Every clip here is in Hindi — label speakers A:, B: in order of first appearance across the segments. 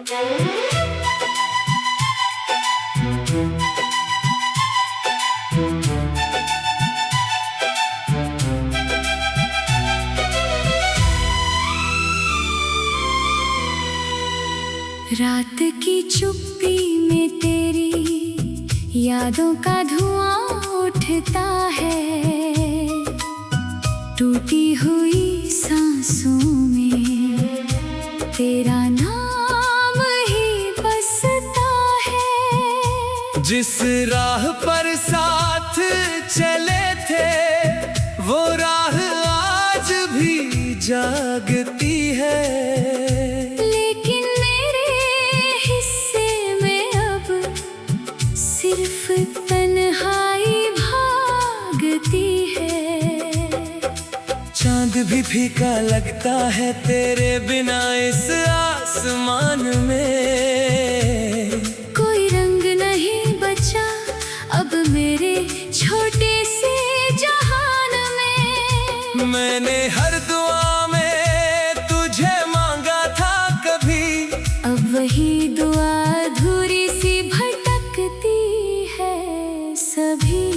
A: रात की चुप्पी में तेरी यादों का धुआं उठता है। टूटी हुई सांसों में तेरा नाम ही बसता है।
B: जिस राह पर साथ चले थे वो राह आज भी जागती है।
A: सिर्फ तन्हाई भागती है।
B: चांद भी फीका लगता है तेरे बिना इस आसमान में।
A: कोई रंग नहीं बचा अब मेरे छोटे से जहान में।
B: मैंने हर दुआ में तुझे मांगा था कभी,
A: अब वही दुआ अधूरी सी भटकती सभी।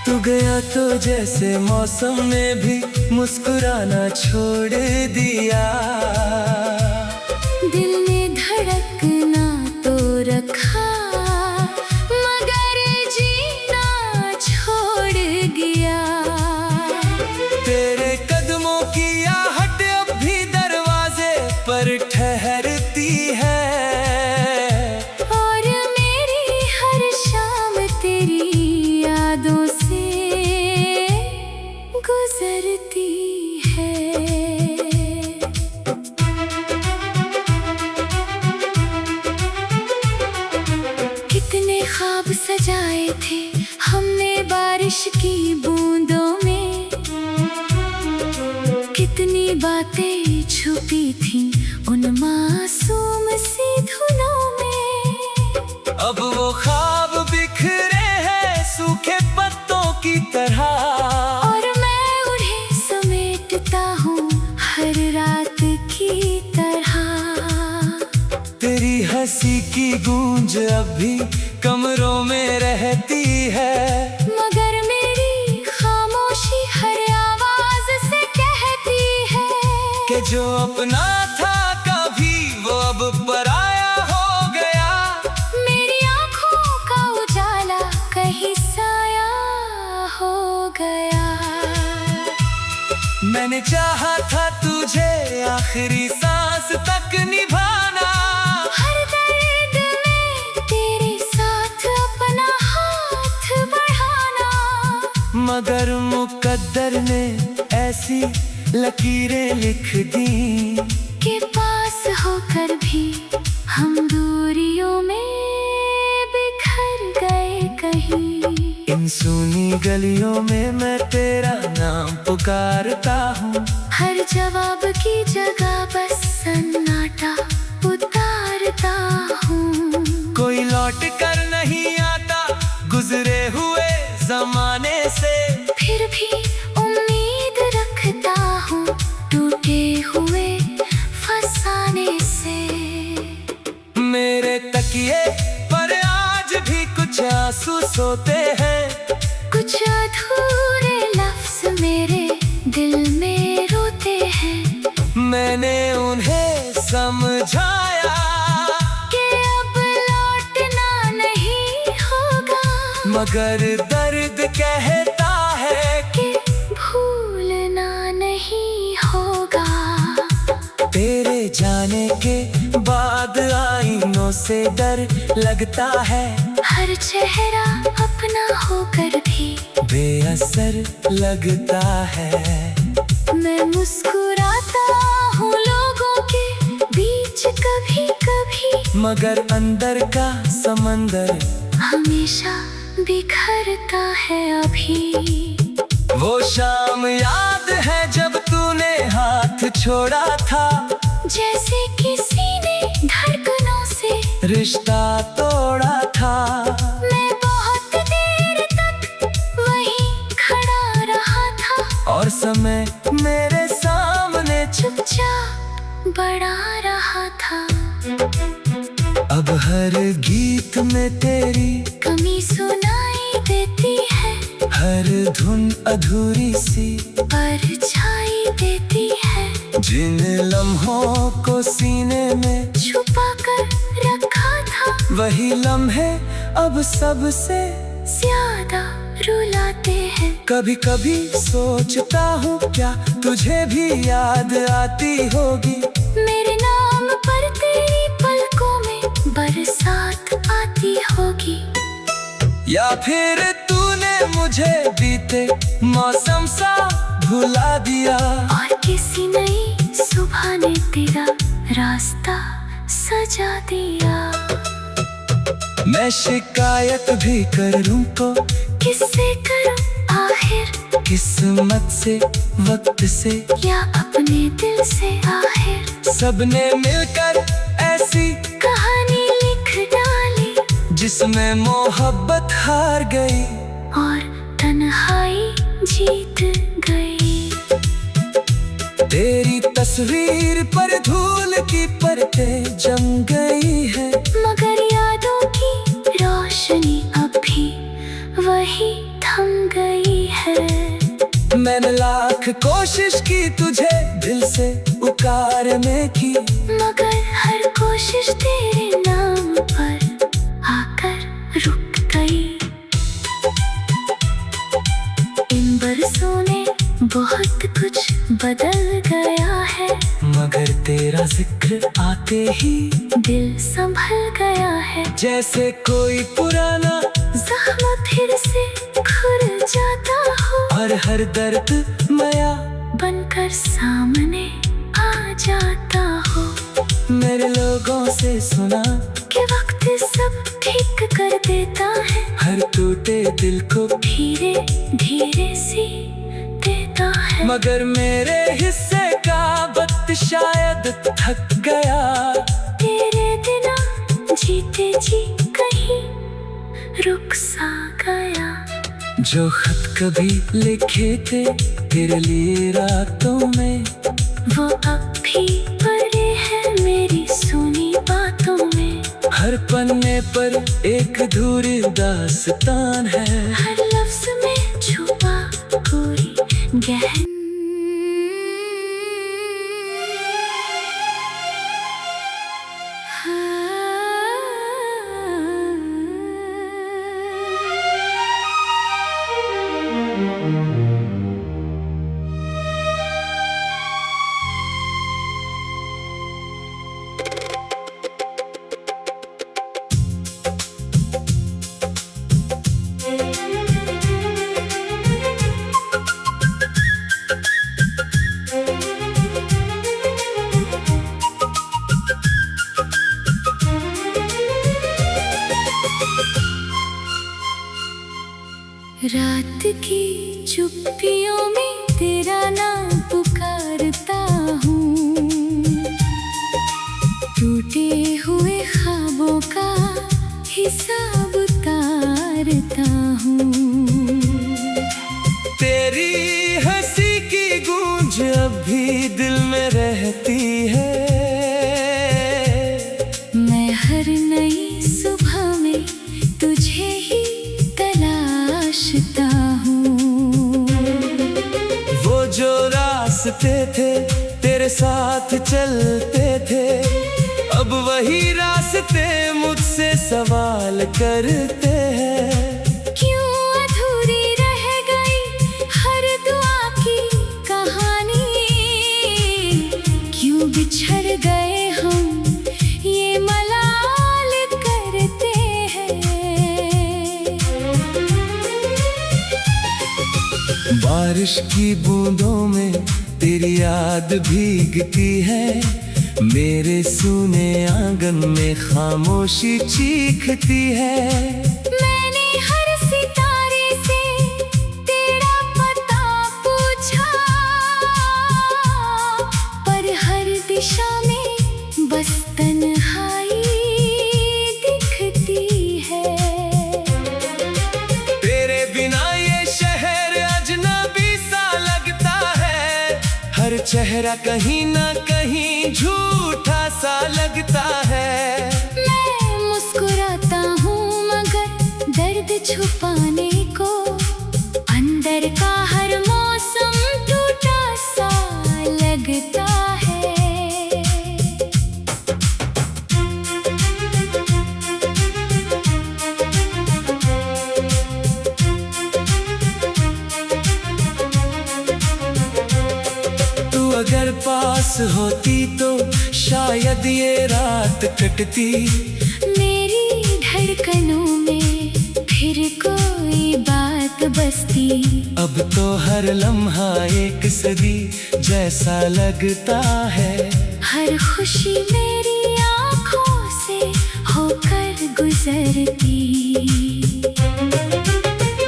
B: तू गया तो जैसे मौसम ने भी मुस्कुराना छोड़ दिया।
A: दिल ने धड़कना तो रखा मगर जीना छोड़ गया।
B: तेरे कदमों की आहट अब भी दरवाजे पर ठहरती है।
A: गुजरती है। कितने ख्वाब सजाए थे हमने बारिश की बूंदों में। कितनी बातें छुपी थी उन मासूम सी धुनों में।
B: अब वो ख्वाब बिखरे हैं सूखे पत्तों की तरह।
A: हर रात की तरह
B: तेरी हंसी की गूंज अब भी कमरों में रहती है।
A: मगर मेरी खामोशी हर आवाज से कहती है
B: कि जो अपना था कभी वो अब पराया हो गया।
A: मेरी आंखों का उजाला कहीं साया हो गया।
B: मैंने चाहा था तुझे आखिरी सांस तक निभाना।
A: हर दर्द में तेरे साथ अपना हाथ बढ़ाना।
B: मगर मुकद्दर ने ऐसी लकीरें लिख दी
A: कि पास होकर भी हम दूरियों में बिखर गए कहीं।
B: इन सूनी गलियों में मैं तेरा नाम पुकारता हूँ।
A: हर जवाब की जगह बस सन्नाटा उतारता हूँ।
B: कोई लौट कर नहीं आता गुजरे हुए जमाने से।
A: फिर भी उम्मीद रखता हूँ टूटे हुए फसाने से।
B: मेरे तकिए पर आज भी कुछ आंसू सोते हैं।
A: कुछ अधूरे लफ्ज मेरे दिल में रोते हैं।
B: मैंने उन्हें समझाया
A: कि अब लौटना नहीं होगा।
B: मगर दर्द कहता है
A: कि भूलना नहीं होगा।
B: तेरे जाने के बाद आईनों से डर लगता है।
A: हर चेहरा अपना होकर भी
B: बेअसर लगता है।
A: मैं मुस्कुराता हूँ लोगों के बीच कभी कभी।
B: मगर अंदर का समंदर
A: हमेशा बिखरता है अभी।
B: वो शाम याद है जब तूने हाथ छोड़ा था।
A: जैसे किसी ने धड़कनों से
B: रिश्ता तोड़ा था।
A: मैं बहुत देर तक वहीं खड़ा रहा था।
B: और समय मेरे सामने
A: चुपचाप बढ़ा रहा था।
B: अब हर गीत में तेरी
A: कमी सुनाई देती है,
B: हर धुन अधूरी सी
A: परछाई देती है।
B: जिन लम्हों को सीने में
A: छुपा कर रखा था,
B: वही लम्हे अब सबसे
A: ज्यादा रुलाते हैं।
B: कभी कभी सोचता हूँ क्या तुझे भी याद आती होगी,
A: मेरे नाम पर तेरी पलकों में बरसात आती होगी।
B: या फिर तूने मुझे बीते मौसम सा भुला दिया,
A: और किसी नई सुबह ने तेरा रास्ता सजा दिया।
B: मैं शिकायत भी करूँ तो
A: किससे करूं आखिर,
B: किस्मत से, वक्त से,
A: या अपने दिल से आखिर।
B: सबने मिलकर ऐसी
A: कहानी लिख डाली,
B: जिसमें मोहब्बत हार गई
A: और तन्हाई जीत गई।
B: तेरी तस्वीर पर धूल की परतें जम गई है,
A: मगर यादों की रोशनी अब भी वही थम गई है।
B: मैंने लाख कोशिश की तुझे दिल से पुकारने की,
A: मगर हर कोशिश तेरे नाम पर आकर रुक गई। इन बरसों ने बहुत कुछ बदल गया है,
B: मगर तेरा जिक्र आते ही
A: दिल संभल गया है।
B: जैसे कोई पुराना
A: जख्म फिर से खुल जाता हो,
B: और हर दर्द नया
A: बनकर सामने आ जाता हो।
B: मेरे लोगों से सुना
A: कि वक्त सब ठीक कर देता है,
B: हर टूटे दिल को
A: धीरे धीरे सी देता है।
B: मगर मेरे हिस्से का वक्त शायद थक गया,
A: तेरे बिना जीते जी कहीं रुक सा गया।
B: जो खत कभी लिखे थे तेरे लिए रातों में,
A: वो अब भी पड़े हैं मेरी सुनी बातों में।
B: हर पन्ने पर एक अधूरी दास्तान है,
A: हर लफ्ज में छुपा कोई गहन रात की चुप्पियों में तेरा नाम पुकारता हूँ, टूटे हुए ख्वाबों का हिसाब उतारता हूँ।
B: तेरी हंसी की गूंज अब भी दिल में रहती है,
A: मैं हर नई सुबह में तुझे ही तलाशता हूँ।
B: वो जो रास्ते थे तेरे साथ चलते थे, अब वही रास्ते मुझसे सवाल करते हैं।
A: क्यों अधूरी रह गई हर दुआ की कहानी, क्यों बिछड़ गए हम ये मलाल करते हैं।
B: बारिश की बूंदों में तेरी याद भीगती है, मेरे सूने आंगन में खामोशी चीखती है।
A: मैंने हर सितारे से तेरा पता पूछा, पर हर दिशा में बस तन्हाई दिखती है।
B: तेरे बिना ये शहर अजनबी सा लगता है, हर हर चेहरा कहीं ना कहीं झूठा सा लगता है।
A: मैं मुस्कुराता हूँ मगर दर्द छुपाने को, अंदर का हर मौसम टूटा सा लगता है।
B: तू अगर पास होती तो शायद ये रात कटती।
A: मेरी धड़कनों में फिर कोई बात बसती।
B: अब तो हर लम्हा एक सदी जैसा लगता है।
A: हर खुशी मेरी आँखों से होकर गुजरती।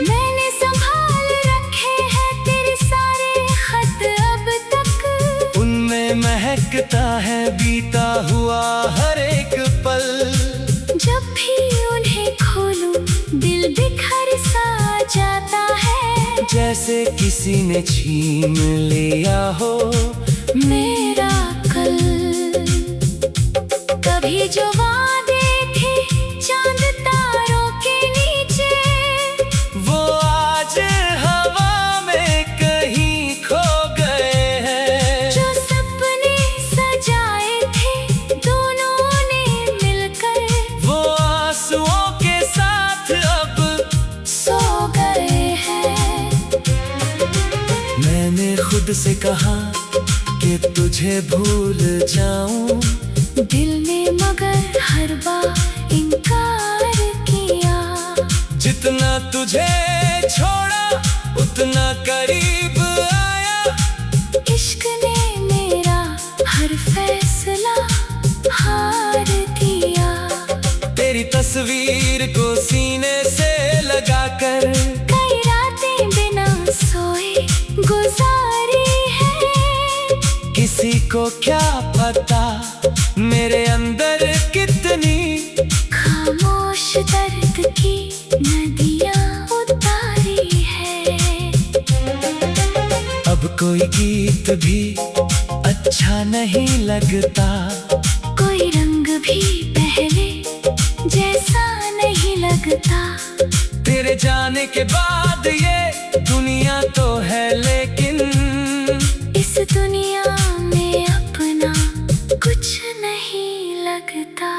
A: मैंने संभाल रखे हैं तेरे सारे खत अब तक।
B: उनमें महकता है बीता हुआ हर एक पल।
A: जब भी उन्हें खोलूं दिल बिखर सा जाता है।
B: जैसे किसी ने छीन लिया हो
A: मेरा कल। कभी जो वादे थे चांद तारों के नीचे,
B: वो आज हवा में कहीं खो गए हैं।
A: जो सपने सजाए थे दोनों ने मिलकर,
B: वो आंसुओं के साथ अब
A: सो गए हैं।
B: मैंने खुद से कहा कि तुझे भूल जाऊं,
A: दिल ने मगर हर बार इनकार किया।
B: जितना तुझे छोड़ा उतना करीब आया।
A: इश्क ने मेरा हर फैसला हार दिया।
B: तेरी तस्वीर को सीने से लगाकर
A: कई रातें बिना सोए गुजारी है।
B: किसी को क्या पता मेरे अंदर कितनी
A: खामोश दर्द की नदियाँ उतारी है।
B: अब कोई गीत भी अच्छा नहीं लगता।
A: कोई रंग भी पहले जैसा नहीं लगता।
B: तेरे जाने के बाद ये दुनिया तो है लेकिन
A: इस दुनिया में अपना कुछ नहीं लगता।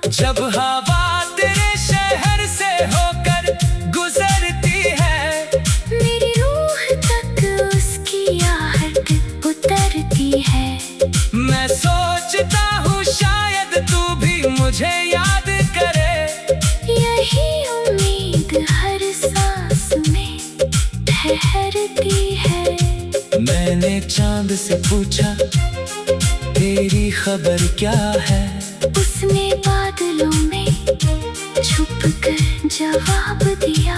B: जब हवा तेरे शहर से होकर गुजरती है,
A: मेरी रूह तक उसकी आहट उतरती है।
B: मैं सोचता हूँ शायद तू भी मुझे याद करे।
A: यही उम्मीद हर सांस में ठहरती है।
B: मैंने चांद से पूछा तेरी खबर क्या है।
A: उसने बादलों में छुपकर जवाब दिया।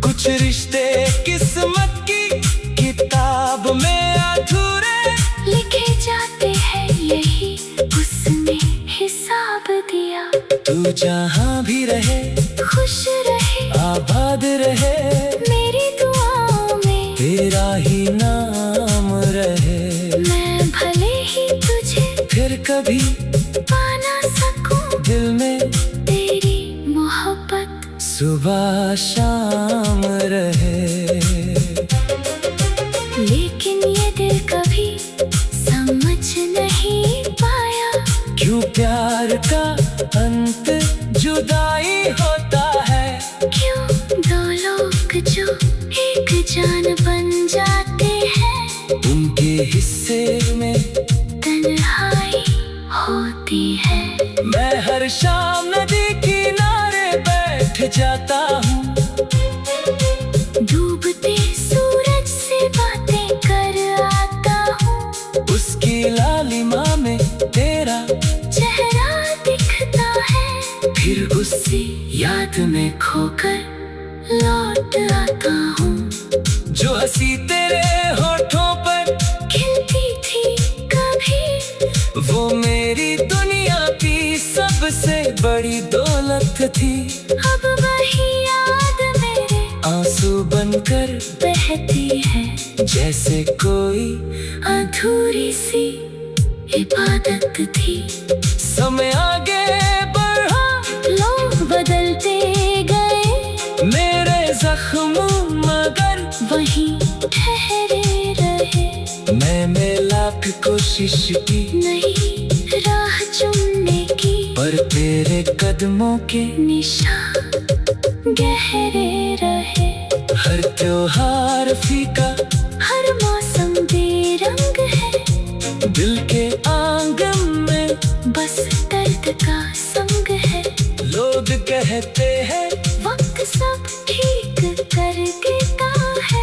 B: कुछ रिश्ते किस्मत की किताब में अधूरे
A: लिखे जाते हैं यही उसने हिसाब दिया।
B: तू जहाँ भी रहे
A: खुश रहे
B: आबाद रहे,
A: मेरी दुआओं में
B: तेरा ही नाम रहे।
A: मैं भले ही तुझे
B: फिर कभी
A: पा ना सकूं,
B: दिल में
A: तेरी मोहब्बत
B: सुबह शाम रहे।
A: लेकिन ये दिल कभी समझ नहीं पाया।
B: क्यों प्यार का अंत जुदाई होता है।
A: क्यों दो लोग जो एक जान बन जाते हैं,
B: उनके हिस्से में
A: तन्हाई होती है।
B: मैं हर शाम नदी किनारे बैठ जाता हूँ।
A: डूबते सूरज से बातें कर आता हूँ।
B: उसकी लालिमा में तेरा
A: चेहरा दिखता है।
B: फिर
A: उसी याद में खोकर लौट आता हूँ।
B: जो हंसी तेरे होठों पर
A: खिलती थी कभी,
B: वो मेरी दुनिया की सबसे बड़ी दौलत थी।
A: अब वही याद मेरे
B: आंसू बनकर
A: बहती है।
B: जैसे कोई
A: अधूरी सी इबादत थी।
B: समय आगे बढ़ा,
A: लोग बदलते गए,
B: मेरे जख्म मगर
A: वहीं ठहरे रहे।
B: मैंने लाख कोशिश की
A: नहीं राह चुनने की,
B: पर तेरे कदमों के
A: निशान गहरे रहे।
B: हर त्योहार फीका,
A: हर मौसम बेरंग है,
B: दिल के आंगन में
A: बस दर्द का संग है।
B: लोग कहते हैं
A: वक्त सब ठीक कर देता है।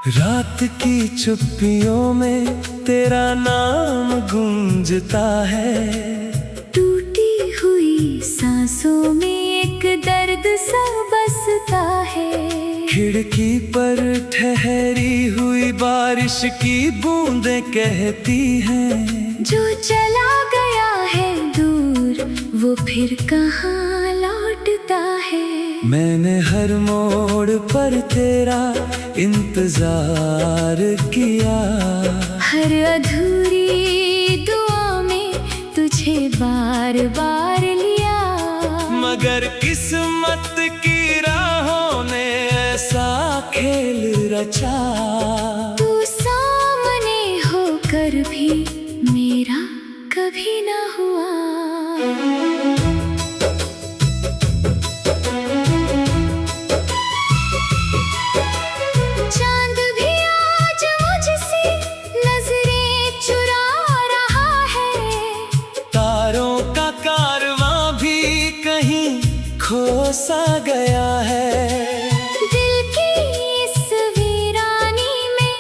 B: रात की चुप्पियों में तेरा नाम गूंजता है।
A: टूटी हुई सांसों में एक दर्द सा बसता है।
B: खिड़की पर ठहरी हुई बारिश की बूंदें कहती हैं,
A: जो चला गया है दूर वो फिर कहाँ लौटता है।
B: मैंने हर मोड़ पर तेरा इंतजार किया,
A: हर अधूरी दुआ में तुझे बार बार लिया।
B: मगर किस्मत की राहों ने ऐसा खेल रचा,
A: तू सामने होकर भी मेरा कभी ना हुआ। चांद भी आज मुझसे नजरें चुरा रहा है,
B: तारों का कारवां भी कहीं खो सा गया है।
A: दिल की इस वीरानी में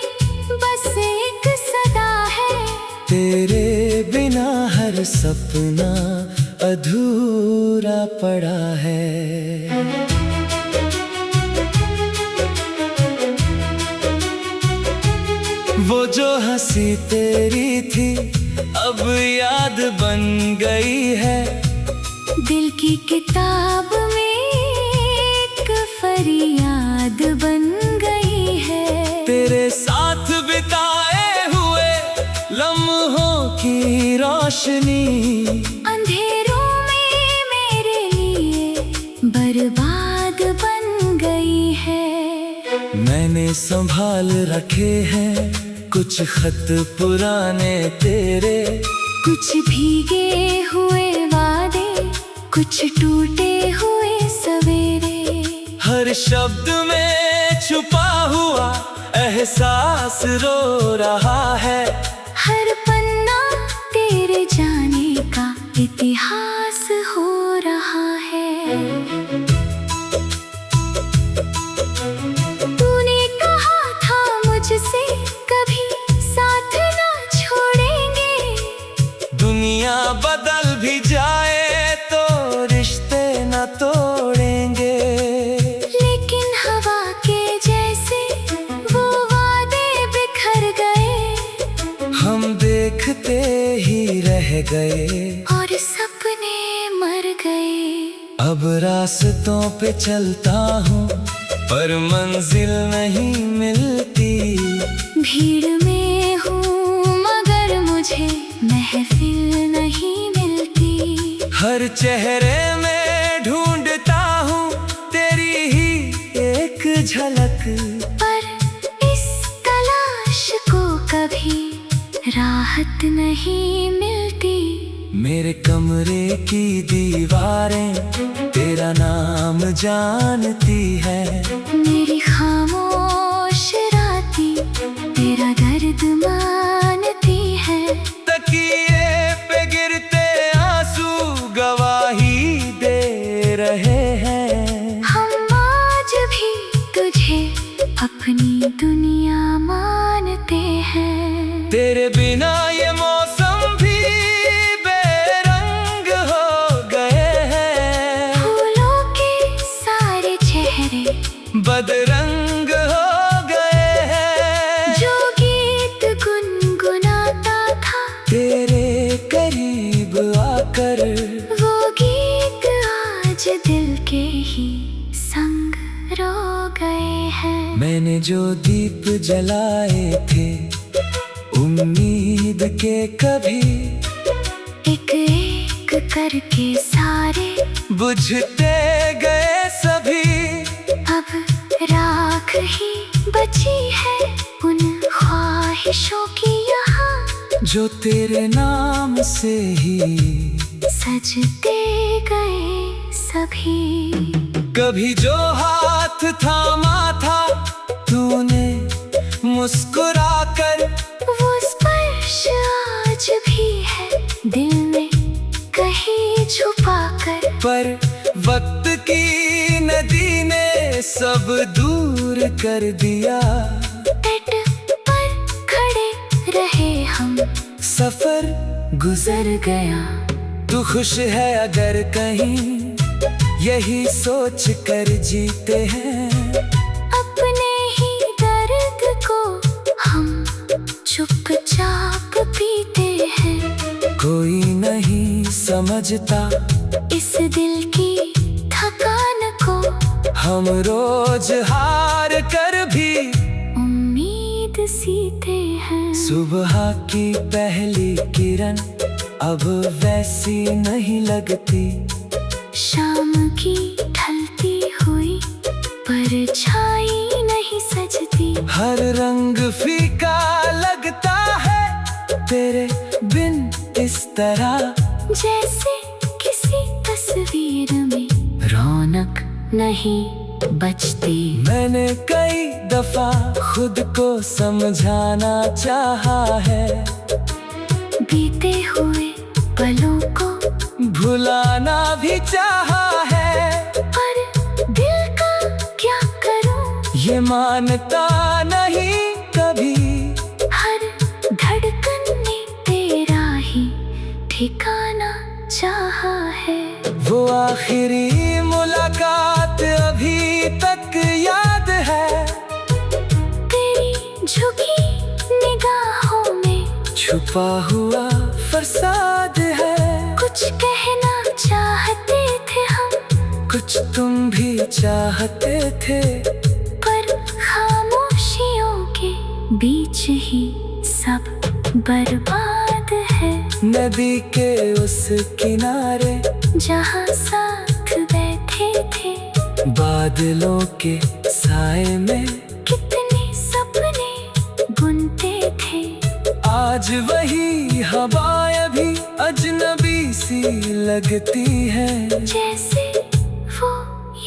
A: बस एक सदा है,
B: तेरे बिना हर सपना अधूरा पड़ा है। वो जो हंसी तेरी थी अब याद बन गई है।
A: दिल की किताब में एक फरियाद बन गई है।
B: तेरे साथ बिताए हुए लम्हों की रोशनी
A: अंधेरों में मेरे लिए बर्बाद बन गई है।
B: मैंने संभाल रखे हैं कुछ खत पुराने तेरे,
A: कुछ भीगे हुए वादे, कुछ टूटे हुए सवेरे।
B: हर शब्द में छुपा हुआ एहसास रो रहा है।
A: हर पन्ना तेरे जाने का इतिहास हो रहा है। तूने कहा था मुझसे कभी साथ ना छोड़ेंगे,
B: दुनिया बदल भी जाए तो रिश्ते न तोड़ेंगे।
A: लेकिन हवा के जैसे वो वादे बिखर गए,
B: हम देखते ही रह गए
A: और सपने मर गए।
B: अब रास्तों पे चलता हूँ पर मंजिल नहीं मिलती।
A: भीड़ में हूँ मगर मुझे महफिल नहीं मिलती।
B: हर चेहरे में ढूंढता हूँ तेरी ही एक झलक,
A: पर इस तलाश को कभी राहत नहीं मिलती।
B: मेरे कमरे की दीवारें तेरा नाम जानती है।
A: मेरी खामोश रातें तेरा दर्द मानती है।
B: तकिए पे गिरते आंसू गवाही दे रहे हैं।
A: हम आज भी तुझे अपनी दुनिया मानते हैं।
B: तेरे बिना ये मौसम भी बेरंग
A: आज दिल के ही संग रो गए हैं।
B: मैंने जो दीप जलाए थे उम्मीद के, कभी
A: एक एक करके सारे
B: बुझते गए सभी।
A: अब राख ही बची है उन ख्वाहिशों की यहाँ,
B: जो तेरे नाम से ही
A: सजते गए सभी।
B: कभी जो हाथ थामा था तूने मुस्कुरा कर,
A: वो स्पर्श आज भी है दिल में कहीं छुपा कर।
B: पर वक्त की नदी ने सब दूर कर दिया।
A: तट पर खड़े रहे हम,
B: सफर
A: गुजर गया।
B: तू खुश है अगर कहीं, यही सोच कर जीते हैं।
A: अपने ही दर्द को हम चुपचाप पीते हैं।
B: कोई नहीं समझता
A: इस दिल की थकान को,
B: हम रोज हार कर भी
A: उम्मीद सीते हैं।
B: सुबह की पहली किरण अब वैसी नहीं लगती।
A: शाम की ढलती हुई परछाई नहीं सजती।
B: हर रंग फीका लगता है तेरे बिन, इस तरह
A: जैसे किसी तस्वीर में रौनक नहीं बचती।
B: मैंने कई दफा खुद को समझाना चाहा है,
A: बीते हुए पलों को
B: भुलाना भी चाहा है।
A: पर दिल का क्या करूं,
B: ये मानता नहीं कभी।
A: हर धड़कन ने तेरा ही ठिकाना चाहा है।
B: वो आखिरी मुलाकात अभी तक याद है,
A: तेरी झुकी निगाहों में
B: छुपा हुआ फसाद है।
A: कुछ कहना चाहते थे हम,
B: कुछ तुम भी चाहते थे,
A: पर खामोशियों के बीच ही सब बर्बाद है।
B: नदी के उस किनारे
A: जहाँ साथ बैठे थे,
B: बादलों के साए में
A: कितने सपने बुनते थे।
B: आज वही हवाएं भी अजनबी सी लगती हैं।
A: जैसे वो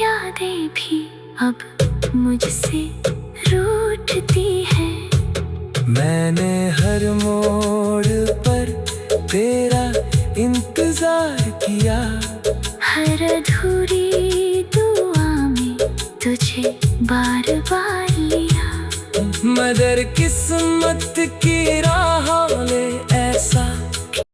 A: यादें भी अब मुझसे रूठती हैं।
B: मैंने हर मोड़ पर तेरा इंतजार किया,
A: हर अधूरी दुआ में तुझे बार बार लिया।
B: मगर किस्मत की राहों ने ऐसा